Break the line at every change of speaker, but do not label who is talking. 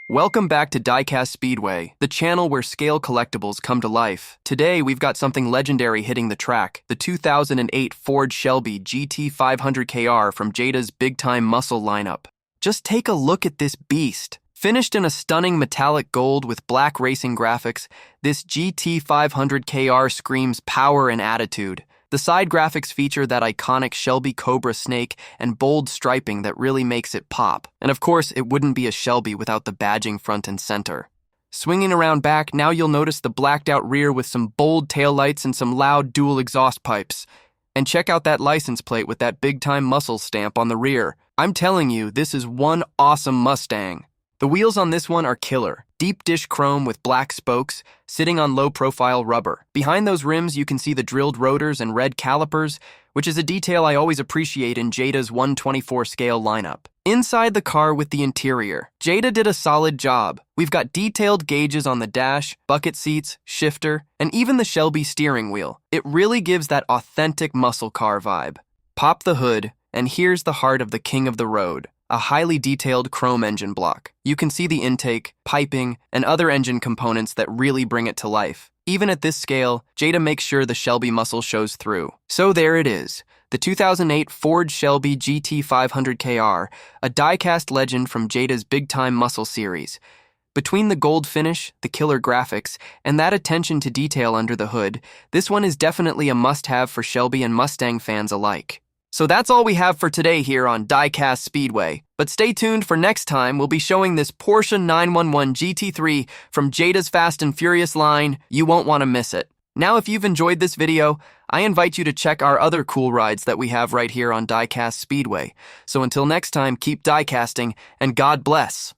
Welcome back to Diecast Speedway, the channel where scale collectibles come to life. Today, we've got something legendary hitting the track, the 2008 Ford Shelby GT-500KR from Jada's Bigtime Muscle lineup. Just take a look at this beast. Finished in a stunning metallic gold with black racing graphics, this GT-500KR screams power and attitude. The side graphics feature that iconic Shelby Cobra snake and bold striping that really makes it pop. And of course, it wouldn't be a Shelby without the badging front and center. Swinging around back, now you'll notice the blacked out rear with some bold taillights and some loud dual exhaust pipes. And check out that license plate with that big-time muscle stamp on the rear. I'm telling you, this is one awesome Mustang. The wheels on this one are killer. Deep dish chrome with black spokes, sitting on low-profile rubber. Behind those rims, you can see the drilled rotors and red calipers, which is a detail I always appreciate in Jada's 1/24 scale lineup. Inside the car with the interior, Jada did a solid job. We've got detailed gauges on the dash, bucket seats, shifter, and even the Shelby steering wheel. It really gives that authentic muscle car vibe. Pop the hood, and here's the heart of the king of the road. A highly detailed chrome engine block. You can see the intake, piping, and other engine components that really bring it to life. Even at this scale, Jada makes sure the Shelby muscle shows through. So there it is, the 2008 Ford Shelby GT-500KR, a die-cast legend from Jada's Bigtime Muscle series. Between the gold finish, the killer graphics, and that attention to detail under the hood, this one is definitely a must-have for Shelby and Mustang fans alike. So that's all we have for today here on Diecast Speedway. But stay tuned for next time. We'll be showing this Porsche 911 GT3 from Jada's Fast and Furious line. You won't want to miss it. Now, if you've enjoyed this video, I invite you to check our other cool rides that we have right here on Diecast Speedway. So until next time, keep diecasting, and God bless.